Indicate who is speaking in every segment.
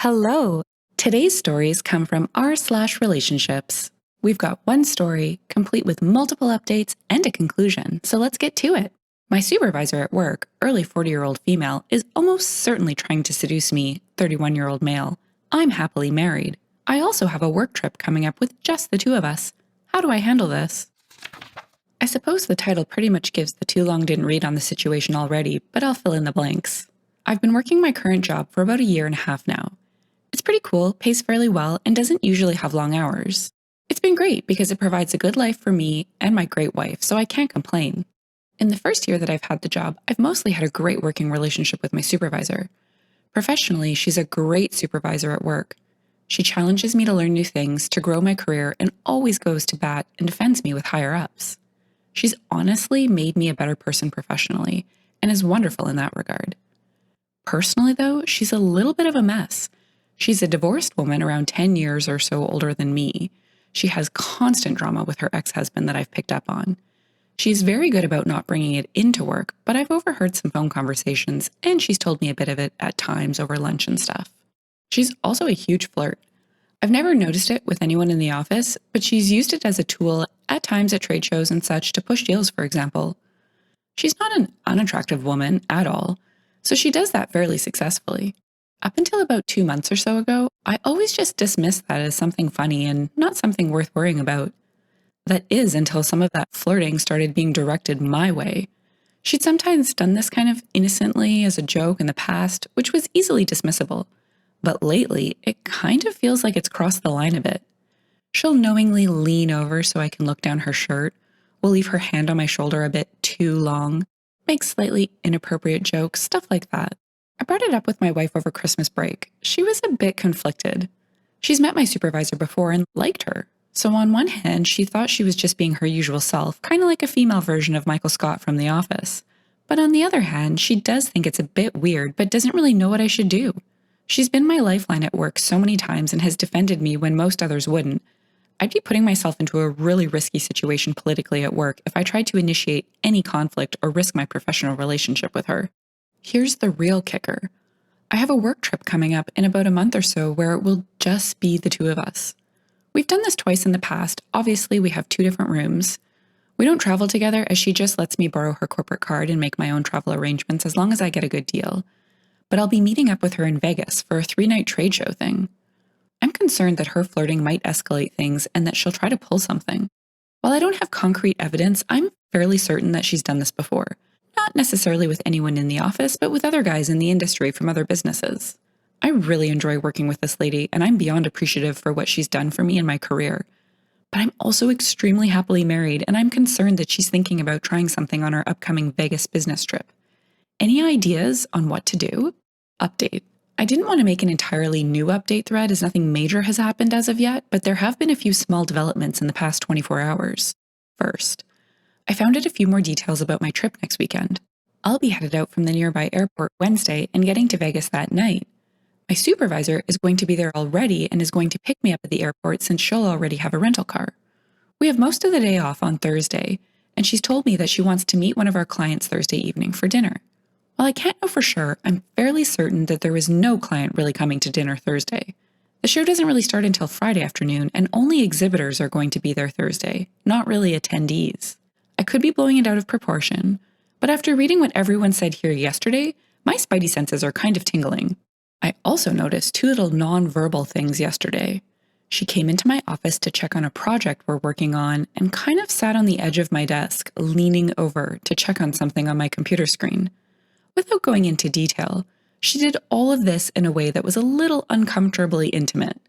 Speaker 1: Hello! Today's stories come from r/relationships. We've got one story, complete with multiple updates and a conclusion, so let's get to it. My supervisor at work, early 40-year-old female, is almost certainly trying to seduce me, 31-year-old male. I'm happily married. I also have a work trip coming up with just the two of us. How do I handle this? I suppose the title pretty much gives the too long didn't read on the situation already, but I'll fill in the blanks. I've been working my current job for about a year and a half now. It's pretty cool, pays fairly well, and doesn't usually have long hours. It's been great because it provides a good life for me and my great wife, so I can't complain. In the first year that I've had the job, I've mostly had a great working relationship with my supervisor. Professionally, she's a great supervisor at work. She challenges me to learn new things, to grow my career, and always goes to bat and defends me with higher-ups. She's honestly made me a better person professionally, and is wonderful in that regard. Personally, though, she's a little bit of a mess. She's a divorced woman around 10 years or so older than me. She has constant drama with her ex-husband that I've picked up on. She's very good about not bringing it into work, but I've overheard some phone conversations, and she's told me a bit of it at times over lunch and stuff. She's also a huge flirt. I've never noticed it with anyone in the office, but she's used it as a tool at times at trade shows and such to push deals, for example. She's not an unattractive woman at all, so she does that fairly successfully. Up until about 2 months or so ago, I always just dismissed that as something funny and not something worth worrying about. That is until some of that flirting started being directed my way. She'd sometimes done this kind of innocently as a joke in the past, which was easily dismissible. But lately, it kind of feels like it's crossed the line a bit. She'll knowingly lean over so I can look down her shirt, will leave her hand on my shoulder a bit too long, make slightly inappropriate jokes, stuff like that. I brought it up with my wife over Christmas break. She was a bit conflicted. She's met my supervisor before and liked her. So on one hand, she thought she was just being her usual self, kind of like a female version of Michael Scott from The Office. But on the other hand, she does think it's a bit weird, but doesn't really know what I should do. She's been my lifeline at work so many times and has defended me when most others wouldn't. I'd be putting myself into a really risky situation politically at work if I tried to initiate any conflict or risk my professional relationship with her. Here's the real kicker. I have a work trip coming up in about a month or so where it will just be the two of us. We've done this twice in the past. Obviously, we have 2 different rooms. We don't travel together as she just lets me borrow her corporate card and make my own travel arrangements as long as I get a good deal. But I'll be meeting up with her in Vegas for a 3-night trade show thing. I'm concerned that her flirting might escalate things and that she'll try to pull something. While I don't have concrete evidence, I'm fairly certain that she's done this before. Not necessarily with anyone in the office, but with other guys in the industry from other businesses. I really enjoy working with this lady, and I'm beyond appreciative for what she's done for me in my career. But I'm also extremely happily married, and I'm concerned that she's thinking about trying something on our upcoming Vegas business trip. Any ideas on what to do? Update. I didn't want to make an entirely new update thread as nothing major has happened as of yet, but there have been a few small developments in the past 24 hours. First, I found out a few more details about my trip next weekend. I'll be headed out from the nearby airport Wednesday and getting to Vegas that night. My supervisor is going to be there already and is going to pick me up at the airport since she'll already have a rental car. We have most of the day off on Thursday, and she's told me that she wants to meet one of our clients Thursday evening for dinner. While I can't know for sure, I'm fairly certain that there is no client really coming to dinner Thursday. The show doesn't really start until Friday afternoon, and only exhibitors are going to be there Thursday, not really attendees. I could be blowing it out of proportion, but after reading what everyone said here yesterday, my spidey senses are kind of tingling. I also noticed 2 little non-verbal things yesterday. She came into my office to check on a project we're working on and kind of sat on the edge of my desk, leaning over to check on something on my computer screen. Without going into detail, she did all of this in a way that was a little uncomfortably intimate.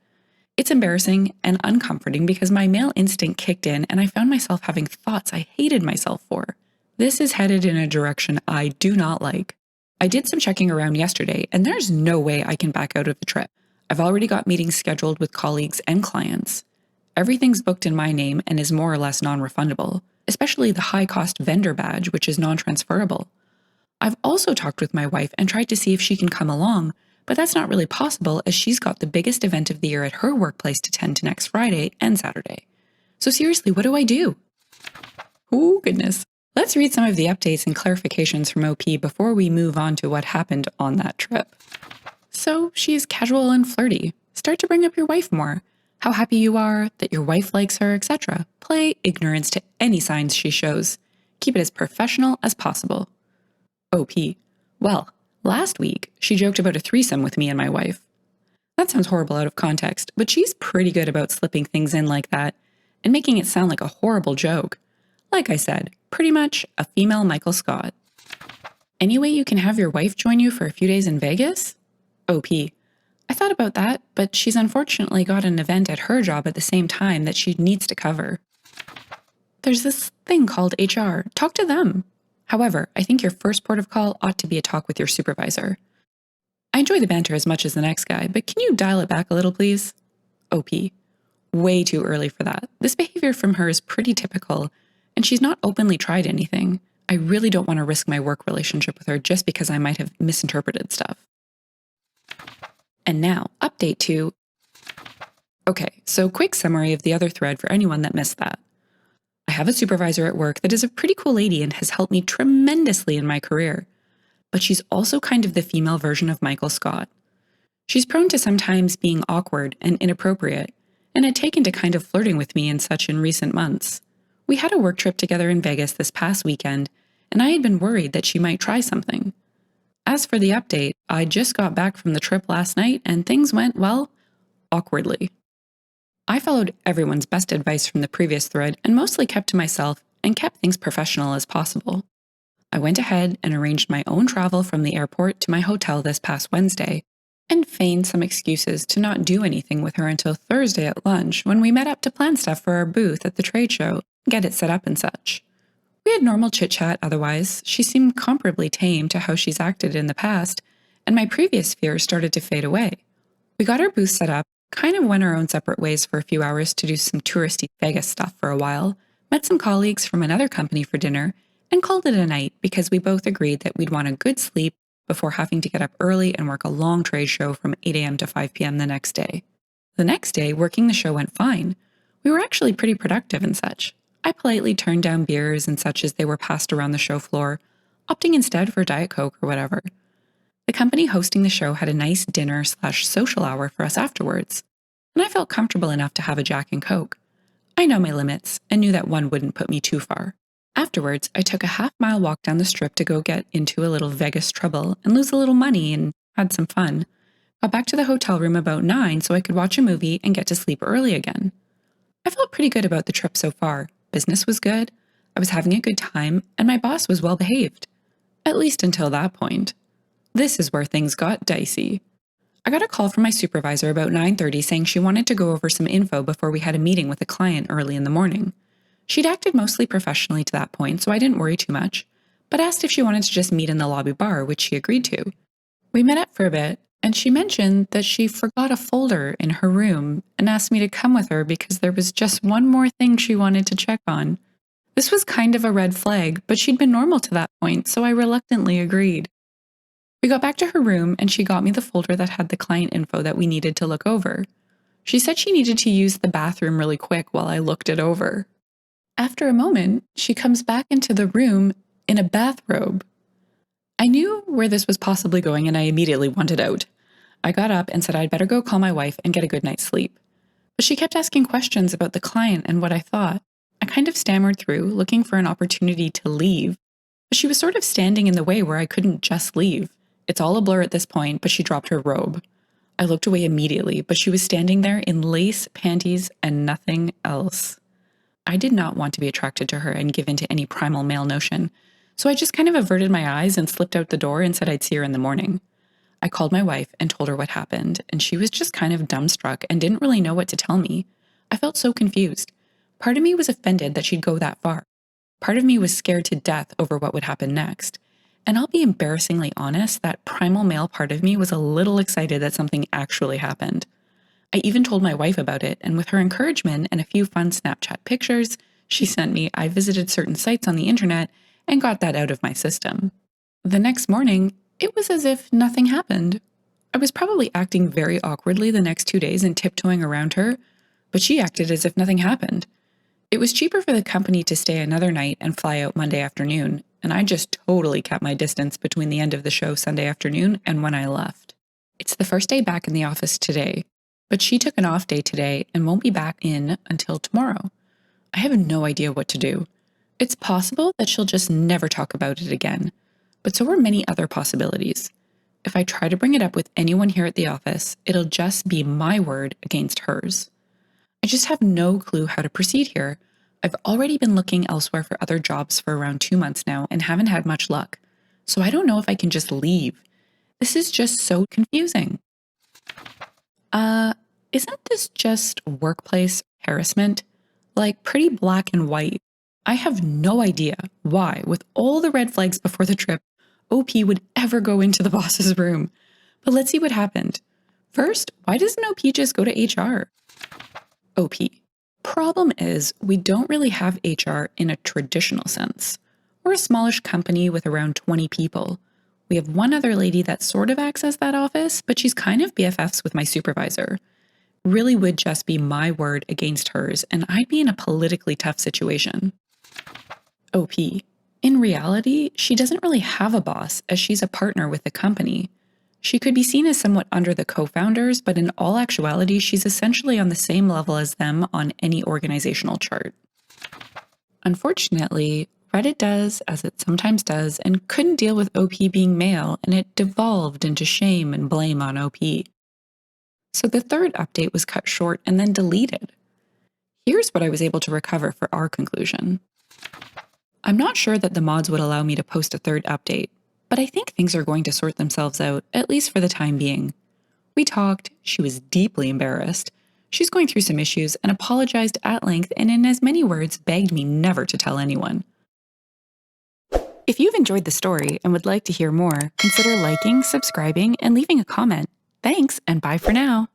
Speaker 1: It's embarrassing and uncomforting because my male instinct kicked in and I found myself having thoughts I hated myself for. This is headed in a direction I do not like. I did some checking around yesterday and there's no way I can back out of the trip. I've already got meetings scheduled with colleagues and clients. Everything's booked in my name and is more or less non-refundable, especially the high-cost vendor badge, which is non-transferable. I've also talked with my wife and tried to see if she can come along, but that's not really possible as she's got the biggest event of the year at her workplace to tend to next Friday and Saturday. So seriously, what do I do? Oh, goodness. Let's read some of the updates and clarifications from OP before we move on to what happened on that trip. So she's casual and flirty. Start to bring up your wife more. How happy you are, that your wife likes her, etc. Play ignorance to any signs she shows. Keep it as professional as possible. OP. Well, last week, she joked about a threesome with me and my wife. That sounds horrible out of context, but she's pretty good about slipping things in like that and making it sound like a horrible joke. Like I said, pretty much a female Michael Scott. Any way you can have your wife join you for a few days in Vegas? OP. I thought about that, but she's unfortunately got an event at her job at the same time that she needs to cover. There's this thing called HR. Talk to them. However, I think your first port of call ought to be a talk with your supervisor. I enjoy the banter as much as the next guy, but can you dial it back a little, please? OP. Way too early for that. This behavior from her is pretty typical, and she's not openly tried anything. I really don't want to risk my work relationship with her just because I might have misinterpreted stuff. And now, update 2. Okay, so quick summary of the other thread for anyone that missed that. I have a supervisor at work that is a pretty cool lady and has helped me tremendously in my career. But she's also kind of the female version of Michael Scott. She's prone to sometimes being awkward and inappropriate, and had taken to kind of flirting with me and such in recent months. We had a work trip together in Vegas this past weekend, and I had been worried that she might try something. As for the update, I just got back from the trip last night and things went, well, awkwardly. I followed everyone's best advice from the previous thread and mostly kept to myself and kept things professional as possible. I went ahead and arranged my own travel from the airport to my hotel this past Wednesday and feigned some excuses to not do anything with her until Thursday at lunch when we met up to plan stuff for our booth at the trade show, get it set up and such. We had normal chit-chat otherwise. She seemed comparably tame to how she's acted in the past, and my previous fears started to fade away. We got our booth set up, kind of went our own separate ways for a few hours to do some touristy Vegas stuff for a while, met some colleagues from another company for dinner, and called it a night because we both agreed that we'd want a good sleep before having to get up early and work a long trade show from 8 a.m. to 5 p.m. the next day. The next day, working the show went fine. We were actually pretty productive and such. I politely turned down beers and such as they were passed around the show floor, opting instead for Diet Coke or whatever. The company hosting the show had a nice dinner/social hour for us afterwards, and I felt comfortable enough to have a Jack and Coke. I know my limits and knew that one wouldn't put me too far. Afterwards, I took a half-mile walk down the strip to go get into a little Vegas trouble and lose a little money and had some fun. Got back to the hotel room about 9 so I could watch a movie and get to sleep early again. I felt pretty good about the trip so far. Business was good, I was having a good time, and my boss was well behaved. At least until that point. This is where things got dicey. I got a call from my supervisor about 9:30 saying she wanted to go over some info before we had a meeting with a client early in the morning. She'd acted mostly professionally to that point, so I didn't worry too much, but asked if she wanted to just meet in the lobby bar, which she agreed to. We met up for a bit, and she mentioned that she forgot a folder in her room and asked me to come with her because there was just one more thing she wanted to check on. This was kind of a red flag, but she'd been normal to that point, so I reluctantly agreed. We got back to her room and she got me the folder that had the client info that we needed to look over. She said she needed to use the bathroom really quick while I looked it over. After a moment, she comes back into the room in a bathrobe. I knew where this was possibly going and I immediately wanted out. I got up and said I'd better go call my wife and get a good night's sleep. But she kept asking questions about the client and what I thought. I kind of stammered through, looking for an opportunity to leave. But she was sort of standing in the way where I couldn't just leave. It's all a blur at this point, but she dropped her robe. I looked away immediately, but she was standing there in lace, panties, and nothing else. I did not want to be attracted to her and give in to any primal male notion, so I just kind of averted my eyes and slipped out the door and said I'd see her in the morning. I called my wife and told her what happened, and she was just kind of dumbstruck and didn't really know what to tell me. I felt so confused. Part of me was offended that she'd go that far. Part of me was scared to death over what would happen next. And I'll be embarrassingly honest, that primal male part of me was a little excited that something actually happened. I even told my wife about it, and with her encouragement and a few fun Snapchat pictures she sent me, I visited certain sites on the internet and got that out of my system. The next morning, it was as if nothing happened. I was probably acting very awkwardly the next 2 days and tiptoeing around her, but she acted as if nothing happened. It was cheaper for the company to stay another night and fly out Monday afternoon, and I just totally kept my distance between the end of the show Sunday afternoon and when I left. It's the first day back in the office today, but she took an off day today and won't be back in until tomorrow. I have no idea what to do. It's possible that she'll just never talk about it again, but so are many other possibilities. If I try to bring it up with anyone here at the office, it'll just be my word against hers. I just have no clue how to proceed here. I've already been looking elsewhere for other jobs for around 2 months now and haven't had much luck. So I don't know if I can just leave. This is just so confusing. Isn't this just workplace harassment? Like pretty black and white. I have no idea why, with all the red flags before the trip, OP would ever go into the boss's room. But let's see what happened. First, why doesn't OP just go to HR? OP. Problem is, we don't really have HR in a traditional sense. We're a smallish company with around 20 people. We have one other lady that sort of acts as that office, but she's kind of BFFs with my supervisor. Really would just be my word against hers, and I'd be in a politically tough situation. OP. In reality, she doesn't really have a boss, as she's a partner with the company. She could be seen as somewhat under the co-founders, but in all actuality, she's essentially on the same level as them on any organizational chart. Unfortunately, Reddit does as it sometimes does and couldn't deal with OP being male, and it devolved into shame and blame on OP. So the third update was cut short and then deleted. Here's what I was able to recover for our conclusion. I'm not sure that the mods would allow me to post a third update, but I think things are going to sort themselves out, at least for the time being. We talked, she was deeply embarrassed. She's going through some issues and apologized at length and in as many words begged me never to tell anyone. If you've enjoyed the story and would like to hear more, consider liking, subscribing, and leaving a comment. Thanks, and bye for now.